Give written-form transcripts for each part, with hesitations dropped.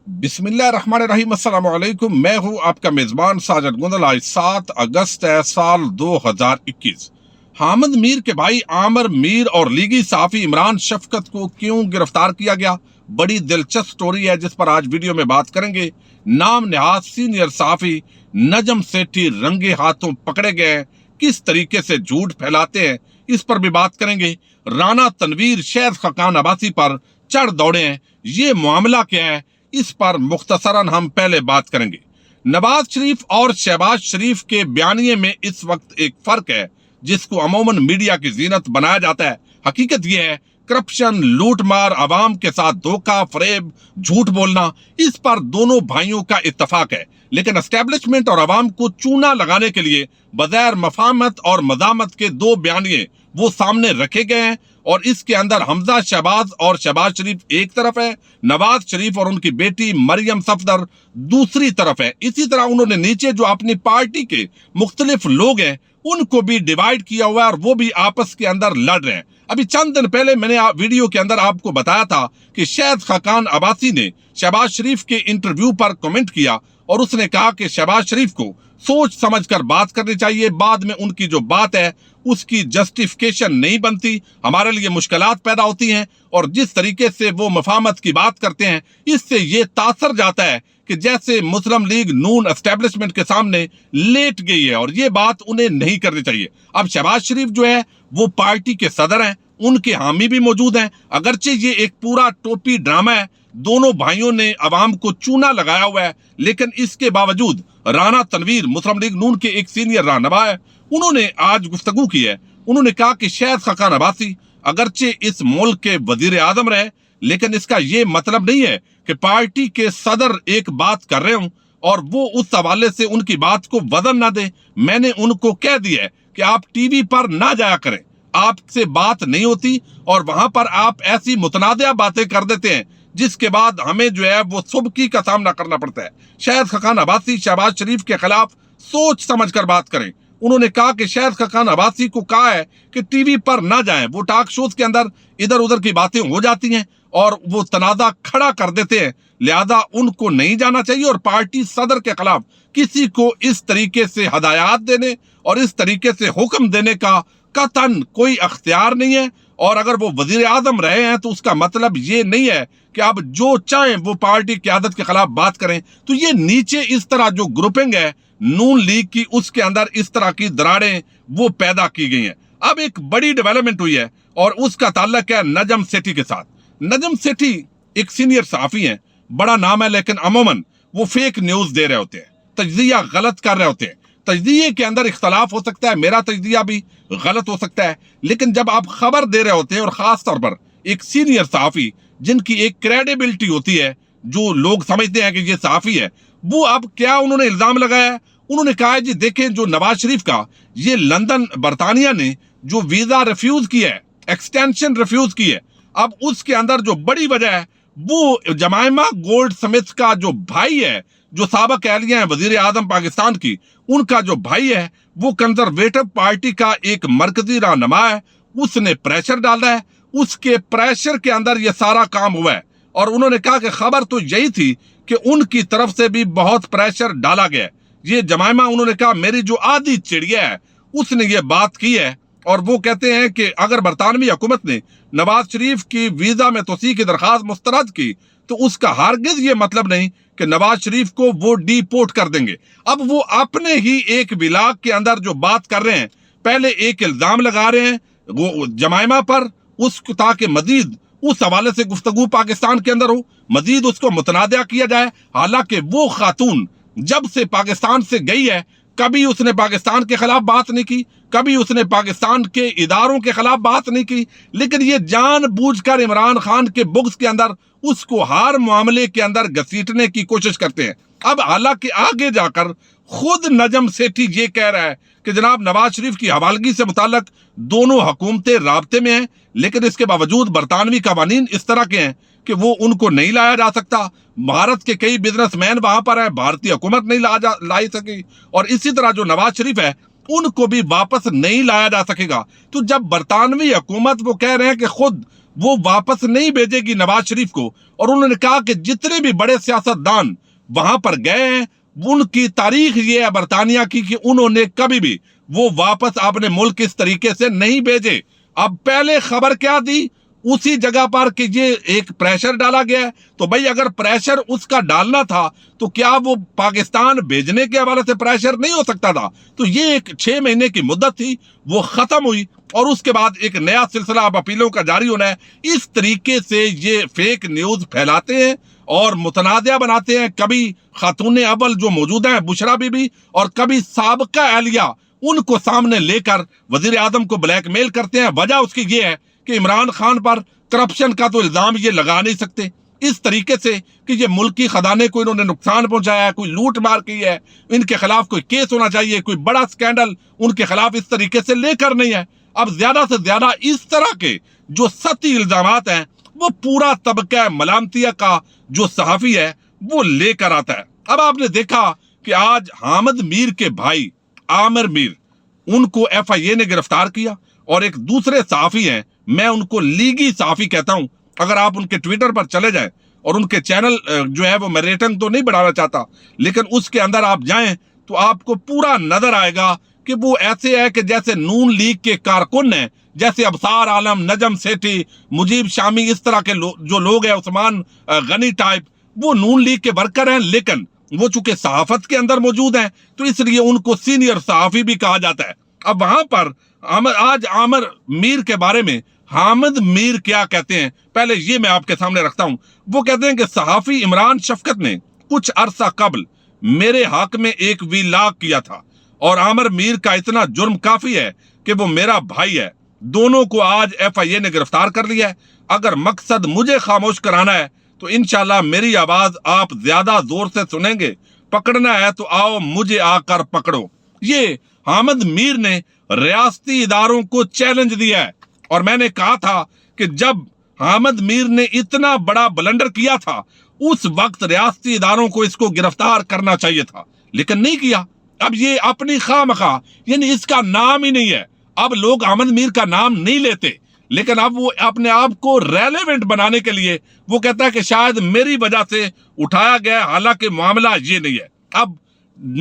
बिस्मिल्लाहिर्रहमानिर्रहीम, अस्सलाम वालेकुम। मैं हूं आपका मेजबान साजिद गुंदल। आज 7 अगस्त है, साल 2021। हामिद मीर के भाई आमिर मीर और लीगी सहाफी इमरान शफकत को क्यों गिरफ्तार किया गया, बड़ी दिलचस्प स्टोरी है जिस पर आज वीडियो में बात करेंगे। नाम नहाज सीनियर सहाफी नजम सेठी रंगे हाथों पकड़े गए हैं, किस तरीके से झूठ फैलाते हैं, इस पर भी बात करेंगे। राना तनवीर शहद खकान अब्बासी पर चढ़ दौड़े हैं, ये मामला क्या है, इस पर मुख्तसरन हम पहले बात करेंगे। नवाज शरीफ और शहबाज शरीफ के बयानिए में इस वक्त एक फर्क है जिसको अमूमन मीडिया की जीनत बनाया जाता है। हकीकत यह है, करप्शन, लूटमार, अवाम के साथ धोखा, फरेब, झूठ बोलना, इस पर दोनों भाइयों का इत्तफाक है। लेकिन एस्टेब्लिशमेंट और अवाम को चूना लगाने के लिए बगैर मफामत और मदामत के दो बयानिए वो सामने रखे गए हैं, और इसके अंदर हमजा शहबाज और शहबाज शरीफ एक तरफ है, नवाज शरीफ और उनकी बेटी मरियम सफदर दूसरी तरफ है। इसी तरह उन्होंने नीचे जो अपनी पार्टी के मुख्तलिफ लोग हैं उनको भी डिवाइड किया हुआ है और वो भी आपस के अंदर लड़ रहे हैं। अभी चंद दिन पहले मैंने वीडियो के अंदर आपको बताया था कि शहद खकान अब्बासी ने शहबाज शरीफ के इंटरव्यू पर कमेंट किया और उसने कहा कि शहबाज शरीफ को सोच समझकर बात करनी चाहिए, बाद में उनकी जो बात है उसकी जस्टिफिकेशन नहीं बनती, हमारे लिए मुश्किलात पैदा होती हैं। और जिस तरीके से वो मफामत की बात करते हैं इससे ये तासर जाता है कि जैसे मुस्लिम लीग नून एस्टेब्लिशमेंट के सामने लेट गई है, और ये बात उन्हें नहीं करनी चाहिए। अब शहबाज शरीफ जो है वो पार्टी के सदर हैं, उनके हामी भी मौजूद हैं। अगरचे ये एक पूरा टोपी ड्रामा है, दोनों भाइयों ने अवाम को चूना लगाया हुआ है, लेकिन इसके बावजूद राना तनवीर मुस्लिम लीग नून के एक सीनियर रहनुमा है, उन्होंने आज गुफ्तगू की है। उन्होंने कहा कि शहद खकान अब्बासी अगरचे इस मुल्क के वजीर आजम रहे, लेकिन इसका यह मतलब नहीं है कि पार्टी के सदर एक बात कर रहे हों और वो उस हवाले से उनकी बात को वजन ना दे। मैंने उनको कह दिया है कि आप टीवी पर ना जाया करें, आपसे बात नहीं होती और वहां पर आप ऐसी मुतनादिया बातें कर देते हैं जिसके बाद हमें जो है वो सुबकी का सामना करना पड़ता है। शहद खकान अब्बासी शहबाज शरीफ के खिलाफ सोच समझकर बात करें। उन्होंने कहा कि शहद खकान अब्बासी को कहा है कि टीवी पर ना जाएं, वो टॉक शोज के अंदर इधर उधर की बातें हो जाती हैं और वो तनाजा खड़ा कर देते हैं, लिहाजा उनको नहीं जाना चाहिए। और पार्टी सदर के खिलाफ किसी को इस तरीके से हदायत देने और इस तरीके से हुक्म देने का कतन कोई अख्तियार नहीं है। और अगर वो वजीर आजम रहे हैं तो उसका मतलब ये नहीं है कि आप जो चाहें वो पार्टी क़यादत के खिलाफ बात करें। तो ये नीचे इस तरह जो ग्रुपिंग है नून लीग की, उसके अंदर इस तरह की दरारें वो पैदा की गई हैं। अब एक बड़ी डेवलपमेंट हुई है और उसका ताल्लुक है नजम सेठी के साथ। नजम सेठी एक सीनियर सहाफी हैं, बड़ा नाम है, लेकिन अमूमन वो फेक न्यूज दे रहे होते हैं, तजदिया गलत कर रहे होते हैं। तजदिये के अंदर इख्तलाफ हो सकता है, मेरा तजदिया भी गलत हो सकता है, लेकिन जब आप खबर दे रहे होते हैं और खास तौर पर एक सीनियर सहाफी जिनकी एक क्रेडिबिलिटी होती है, जो लोग समझते हैं कि ये सहाफी है, वो अब क्या उन्होंने इल्जाम लगाया है। उन्होंने कहा है जी देखें, जो नवाज शरीफ का ये लंदन बरतानिया ने जो वीजा रिफ्यूज किया है, एक्सटेंशन रिफ्यूज की है, अब उसके अंदर जो बड़ी वजह है वो जमाइमा गोल्ड स्मिथ का जो भाई है, जो साबिक एहलिया है वजीर आजम पाकिस्तान की, उनका जो भाई है वो कंजर्वेटिव पार्टी का एक मरकजी रहनुमा है, उसने प्रेशर डाला है, उसके प्रेशर के अंदर ये सारा काम हुआ है। और उन्होंने कहा कि खबर तो यही थी कि उनकी तरफ से भी बहुत प्रेशर डाला गया। ये जमाइमा, उन्होंने कहा मेरी जो आधी चिड़िया है उसने ये बात की है, और वो कहते हैं कि अगर बरतानवी हुकूमत ने नवाज शरीफ की वीजा में तोसी की दरखास्त मुस्तरद की तो उसका हरगिज ये मतलब नहीं कि नवाज शरीफ को वो डिपोर्ट कर देंगे। अब वो अपने ही एक विलाग के अंदर जो बात कर रहे हैं, पहले एक इल्जाम लगा रहे हैं वो जमाइमा पर, उसको ताकि मजीद उस हवाले से गुफ्तगू पाकिस्तान के अंदर हो, मजीद उसको मुतनादिया किया जाए। हालांकि वो खातून जब से पाकिस्तान से गई है कभी उसने पाकिस्तान के खिलाफ बात नहीं की, कभी उसने पाकिस्तान के इदारों के खिलाफ बात नहीं की, लेकिन ये जानबूझकर इमरान खान के बुक्स के अंदर उसको हर मामले के अंदर घसीटने की कोशिश करते हैं। अब हालांकि आगे जाकर खुद नजम सेठी ये कह रहा है कि जनाब नवाज शरीफ की हवालगी से मुताल्लिक दोनों हुकूमतें राब्ते में हैं, लेकिन इसके बावजूद बरतानवी कवानीन इस तरह के हैं कि वो उनको नहीं लाया जा सकता। भारत के कई बिजनेसमैन वहां पर है, भारतीय हुकूमत नहीं लाई सकी, और इसी तरह जो नवाज शरीफ है उनको भी वापस नहीं लाया जा सकेगा। तो जब बरतानवी हुकूमत वो कह रहे हैं कि खुद वो वापस नहीं भेजेगी नवाज शरीफ को। और उन्होंने कहा कि जितने भी बड़े सियासतदान वहां पर गए हैं, उनकी तारीख ये है बरतानिया की कि उन्होंने कभी भी वो वापस अपने मुल्क इस तरीके से नहीं भेजे। अब पहले खबर क्या दी उसी जगह पर कि ये एक प्रेशर डाला गया है, तो भाई अगर प्रेशर उसका डालना था तो क्या वो पाकिस्तान भेजने के हवाले से प्रेशर नहीं हो सकता था? तो ये एक 6 महीने की मुद्दत थी, वो खत्म हुई और उसके बाद एक नया सिलसिला अब अपीलों का जारी होना है। इस तरीके से ये फेक न्यूज फैलाते हैं और मुतनाज़िया बनाते हैं। कभी खातून अव्वल जो मौजूदा है बुशरा बीबी और कभी साबका एहलिया, उनको सामने लेकर वजीर आजम को ब्लैकमेल करते हैं। वजह उसकी ये है कि इमरान खान पर करप्शन का तो इल्जाम ये लगा नहीं सकते इस तरीके से कि ये मुल्की खजाने को इन्होंने नुकसान पहुंचाया है, कोई लूट मार की है, इनके खिलाफ कोई केस होना चाहिए, कोई बड़ा स्कैंडल उनके खिलाफ इस तरीके से लेकर नहीं है। अब ज्यादा से ज्यादा इस तरह के जो सती इल्जामात हैं वो पूरा तबका मलामतिया का जो सहाफी है वो लेकर आता है। अब आपने देखा कि आज हामिद मीर के भाई आमिर मीर, उनको FIA ने गिरफ्तार किया और एक दूसरे सहाफी हैं, मैं उनको लीगी सहाफी कहता हूं। अगर आप उनके ट्विटर पर चले जाएं और उनके चैनल जो है वो मैं रेटिंग तो नहीं बढ़ाना चाहता, लेकिन उसके अंदर आप जाएं तो आपको पूरा नजर आएगा कि वो ऐसे है कि जैसे नून लीग के कारकुन हैं, जैसे अबसार आलम, नजम सेठी, मुजीब शामी, इस तरह के जो लोग हैं, उस्मान गनी टाइप, वो नून लीग के वर्कर हैं, लेकिन वो चूंकि सहाफत के अंदर मौजूद हैं तो इसलिए उनको सीनियर सहाफी भी कहा जाता है। अब वहां पर आज आमिर मीर के बारे में हामिद मीर क्या कहते हैं, पहले ये मैं आपके सामने रखता हूं। वो कहते हैं कि सहाफी इमरान शफकत ने कुछ अरसा कबल मेरे हक में एक वीलाग किया था और आमिर मीर का इतना जुर्म काफी है कि वो मेरा भाई है। दोनों को आज FIA ने गिरफ्तार कर लिया है। अगर मकसद मुझे खामोश कराना है तो इंशाल्लाह मेरी आवाज आप ज्यादा जोर से सुनेंगे। पकड़ना है तो आओ मुझे आकर पकड़ो। ये हामिद मीर ने रियासती इदारों को चैलेंज दिया है और मैंने कहा था कि जब हामिद मीर ने इतना बड़ा ब्लंडर किया था उस वक्त रियासती इदारों को इसको गिरफ्तार करना चाहिए था, लेकिन नहीं किया। अब ये अपनी खामखा, यानी इसका नाम ही नहीं है, अब लोग हामिद मीर का नाम नहीं लेते, लेकिन अब वो अपने आप को रेलेवेंट बनाने के लिए वो कहता है कि शायद मेरी वजह से उठाया गया, हालांकि मामला ये नहीं है। अब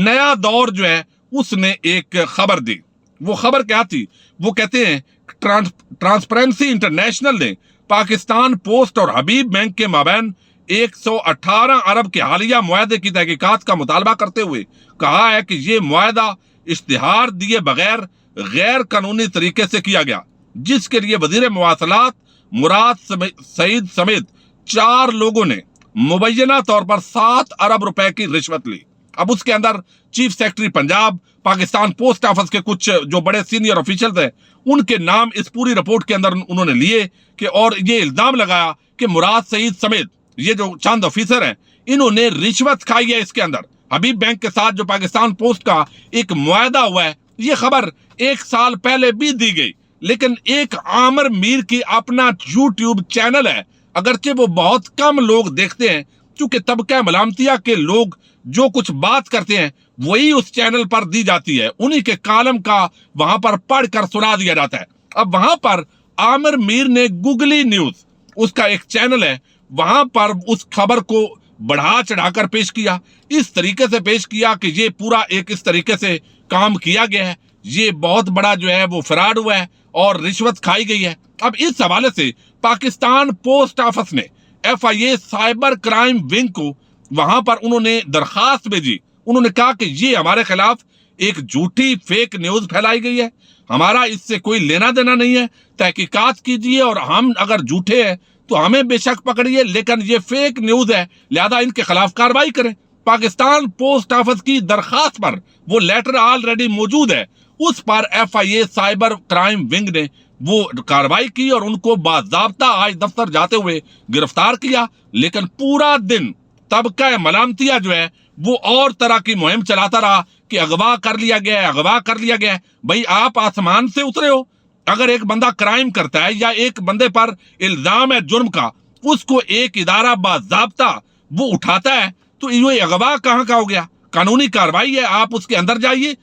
नया दौर जो है उसने एक खबर दी। वो खबर क्या थी? वो कहते हैं ट्रांसपेरेंसी इंटरनेशनल ने पाकिस्तान पोस्ट और हबीब बैंक के माबैन 118 अरब के हालिया मुआहदे की तहकीकात का मुतालबा करते हुए कहा है कि ये मुआहदा इश्तिहार दिए बगैर गैर कानूनी तरीके से किया गया, जिसके लिए वजीर मवासलात मुराद सईद समेत 4 लोगों ने मुबैना तौर पर 7 अरब रुपए की रिश्वत ली। अब उसके अंदर chief secretary Punjab, Pakistan post office के कुछ जो बड़े सीनियर ऑफिशियल्स हैं, उनके नाम इस पूरी रिपोर्ट के अंदर उन्होंने लिए कि और ये इल्जाम लगाया कि मुराद सईद समेत ये जो चंद ऑफिसर हैं इन्होंने रिश्वत खाई है। इसके अंदर हबीब बैंक के साथ जो पाकिस्तान पोस्ट का एक मुआहदा हुआ है, ये खबर 1 साल पहले भी दी गई, लेकिन एक आमिर मीर की अपना YouTube चैनल है, अगरचे वो बहुत कम लोग देखते हैं क्योंकि तबका मलामतिया के लोग जो कुछ बात करते हैं वही उस चैनल पर दी जाती है, उन्हीं के कालम का वहां पर पढ़कर सुना दिया जाता है। अब वहां पर आमिर मीर ने गूगली न्यूज, उसका एक चैनल है, वहां पर उस खबर को बढ़ा चढ़ाकर पेश किया, इस तरीके से पेश किया कि ये पूरा एक इस तरीके से काम किया गया है, ये बहुत बड़ा जो है वो फ्रॉड हुआ है और रिश्वत खाई गई है। अब इस हवाले से पाकिस्तान पोस्ट ऑफिस ने FIA साइबर क्राइम विंग को वहां पर उन्होंने दरखास्त भेजी। उन्होंने कहा कि ये हमारे खिलाफ एक झूठी फेक न्यूज फैलाई गई है, हमारा इससे कोई लेना देना नहीं है, तहकीकात कीजिए और हम अगर झूठे हैं तो हमें बेशक पकड़िए, लेकिन ये फेक न्यूज है, लिहाजा इनके खिलाफ कार्रवाई करें। पाकिस्तान पोस्ट ऑफिस की दरखास्त पर वो लेटर ऑलरेडी मौजूद है, उस पर FIA साइबर क्राइम विंग ने वो कार्रवाई की और उनको बाज़ाब्ता आज दफ्तर जाते हुए गिरफ्तार किया। लेकिन पूरा दिन तबका मलामतिया जो है वो और तरह की मुहिम चलाता रहा कि अगवा कर लिया गया है, अगवा कर लिया गया है। भाई आप आसमान से उतरे हो? अगर एक बंदा क्राइम करता है या एक बंदे पर इल्जाम है जुर्म का, उसको एक इदारा बाज़ाब्ता वो उठाता है, तो ये अगवा कहाँ का हो गया? कानूनी कार्रवाई है, आप उसके अंदर जाइए,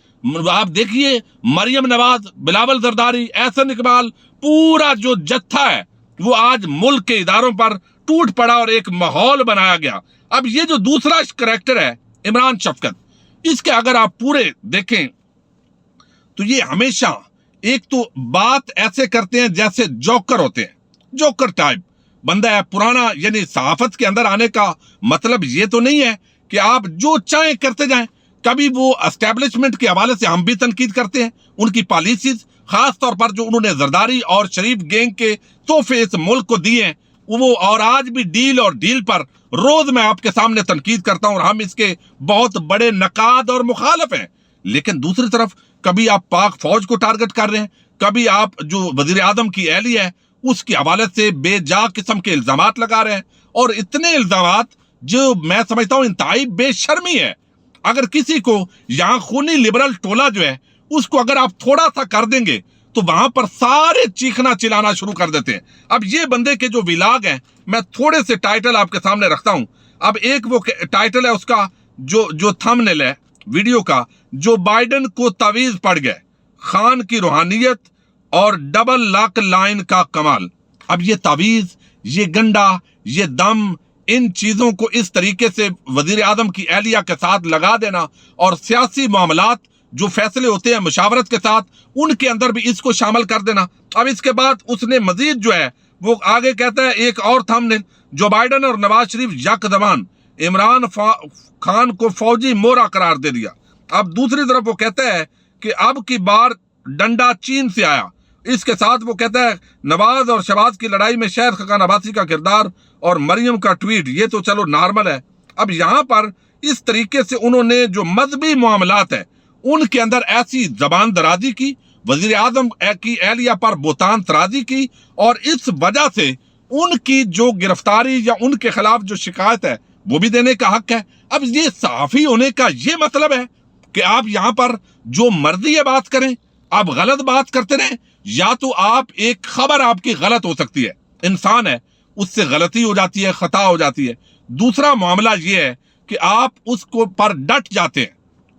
आप देखिए मरियम नवाज, बिलावल जरदारी, एहसन इकबाल, पूरा जो जत्था है वो आज मुल्क के इदारों पर टूट पड़ा और एक माहौल बनाया गया। अब ये जो दूसरा करैक्टर है इमरान शफकत, इसके अगर आप पूरे देखें तो ये हमेशा एक तो बात ऐसे करते हैं जैसे जोकर होते हैं, जोकर टाइप बंदा है पुराना। यानी सहाफत के अंदर आने का मतलब ये तो नहीं है कि आप जो चाहें करते जाएं। कभी वो एस्टेब्लिशमेंट के हवाले से हम भी तनकीद करते हैं, उनकी पॉलिसीज, खास तौर पर जो उन्होंने जरदारी और शरीफ गैंग के तोहफे इस मुल्क को दिए हैं वो, और आज भी डील और डील पर रोज मैं आपके सामने तनकीद करता हूं और हम इसके बहुत बड़े नकाद और मुखालिफ हैं। लेकिन दूसरी तरफ कभी आप पाक फौज को टारगेट कर रहे हैं, कभी आप जो वजीर आजम की एहलिया है उसके हवाले से बेजा किस्म के इल्जामात लगा रहे हैं, और इतने इल्जामात जो मैं समझता हूं इंतहाई बेशर्मी है। अगर किसी को यहां खूनी लिबरल टोला जो है उसको अगर आप थोड़ा सा कर देंगे तो वहां पर सारे चीखना चिल्लाना शुरू कर देते हैं। अब ये बंदे के जो विलाग हैं, मैं थोड़े से टाइटल आपके सामने रखता हूं। अब एक वो टाइटल है उसका जो थंबनेल है वीडियो का, जो बाइडेन को तावीज पड़ गए, खान की रूहानियत और डबल लॉक लाइन का कमाल। अब ये तावीज, ये गंडा, ये दम, इन चीजों को इस तरीके से वजीर आजम की एहलिया के साथ लगा देना और सियासी मामलात जो फैसले होते हैं मुशावरत के साथ उनके अंदर भी इसको शामिल कर देना। अब इसके बाद उसने मजीद जो है वो आगे कहता है एक और थंबनेल, जो बाइडेन और नवाज शरीफ यकदमान इमरान खान को फौजी मोहरा करार दे दिया। अब दूसरी तरफ वो कहता है कि अब की बार डंडा चीन से आया। इसके साथ वो कहता है नवाज और शहबाज की लड़ाई में शहर खकान अब्बासी का किरदार और मरियम का ट्वीट, ये तो चलो नॉर्मल है। अब यहां पर इस तरीके से उन्होंने जो मजहबी मामलात है उनके अंदर ऐसी जबान दराजी की, वजीर आजम की एहलिया पर बोतान तराजी की, और इस वजह से उनकी जो गिरफ्तारी या उनके खिलाफ जो शिकायत है वो भी देने का हक है। अब ये सहाफी होने का ये मतलब है कि आप यहां पर जो मर्जी है बात करें, आप गलत बात करते रहें, या तो आप एक खबर आपकी गलत हो सकती है, इंसान है उससे गलती हो जाती है, खता हो जाती है। दूसरा मामला ये है कि आप उसको पर डट जाते हैं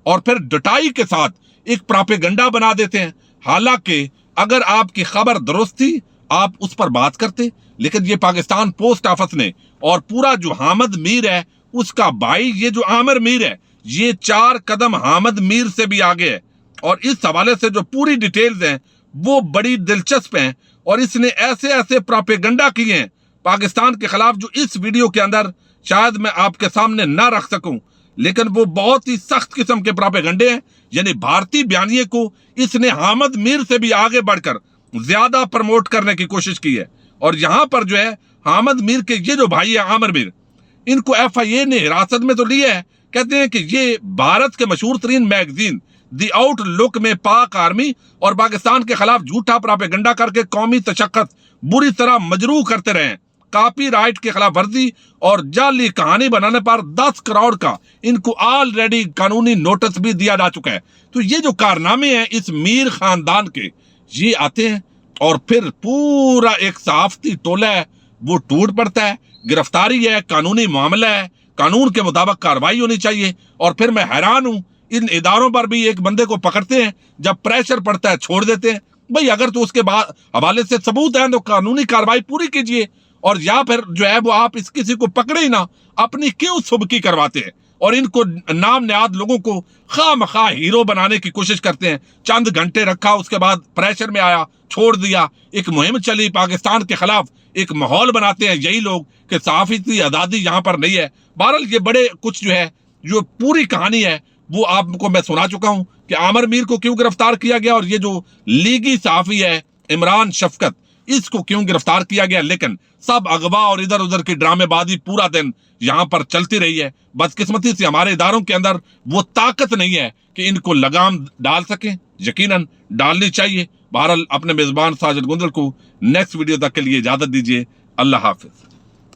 और फिर डटाई के साथ एक प्रोपेगेंडा बना देते हैं। हालांकि अगर आपकी खबर दुरुस्त थी आप उस पर बात करते, लेकिन ये पाकिस्तान पोस्ट ऑफिस ने और पूरा जो हामिद मीर है उसका भाई ये जो आमिर मीर है ये 4 कदम हामिद मीर से भी आगे है, और इस हवाले से जो पूरी डिटेल्स हैं वो बड़ी दिलचस्प हैं। और इसने ऐसे ऐसे प्रोपेगेंडा किए हैं पाकिस्तान के खिलाफ जो इस वीडियो के अंदर शायद मैं आपके सामने ना रख सकूं, लेकिन वो बहुत ही सख्त किस्म के प्रोपेगेंडे हैं। यानी भारतीय बयानिए को इसने हामिद मीर से भी आगे बढ़कर ज्यादा प्रमोट करने की कोशिश की है। और यहां पर जो है हामिद मीर के ये जो भाई है आमिर मीर, इनको FIA ने हिरासत में तो लिया है। कहते हैं कि ये भारत के मशहूर तरीन मैगजीन दी आउटलुक में पाक आर्मी और पाकिस्तान के खिलाफ झूठा प्रोपेगेंडा करके कौमी तशक्कुस बुरी तरह मजरूह करते रहे हैं। कॉपी राइट की खिलाफ वर्जी और जाली कहानी बनाने पर 10 करोड़ का इनको ऑलरेडी कानूनी नोटिस भी दिया जा चुका है। तो ये जो कारनामे हैं इस मीर खानदान के, ये आते हैं और फिर पूरा एक सहाफती टोला है वो टूट पड़ता है। गिरफ्तारी है, कानूनी मामला है, कानून के मुताबिक कार्रवाई होनी चाहिए। और फिर मैं हैरान हूं इन इदारों पर भी एक बंदे को पकड़ते हैं, जब प्रेशर पड़ता है छोड़ देते हैं। भाई अगर तो उसके बाद हवाले से सबूत है तो कानूनी कार्रवाई पूरी कीजिए, और या फिर जो है वो आप इस किसी को पकड़े ही ना, अपनी क्यों सुबकी करवाते हैं और इनको नाम नियाद लोगों को खामखा हीरो बनाने की कोशिश करते हैं। चंद घंटे रखा, उसके बाद प्रेशर में आया, छोड़ दिया, एक मुहिम चली पाकिस्तान के खिलाफ, एक माहौल बनाते हैं यही लोग कि सहाफी की आज़ादी यहाँ पर नहीं है। बहरहाल ये बड़े कुछ जो है जो पूरी कहानी है वो आपको मैं सुना चुका हूं कि आमिर मीर को क्यों गिरफ्तार किया गया और ये जो लीगी सहाफी है इमरान शफकत इसको क्यों गिरफ्तार किया गया। लेकिन सब अगवा और इधर उधर की ड्रामेबाजी पूरा दिन यहां पर चलती रही है। बदकिस्मती से हमारे इदारों के अंदर वो ताकत नहीं है कि इनको लगाम डाल सकें, यकीनन डालनी चाहिए। बहरहाल अपने मेजबान साजिद गुंजल को नेक्स्ट वीडियो तक के लिए इजाजत दीजिए। अल्लाह हाफिज।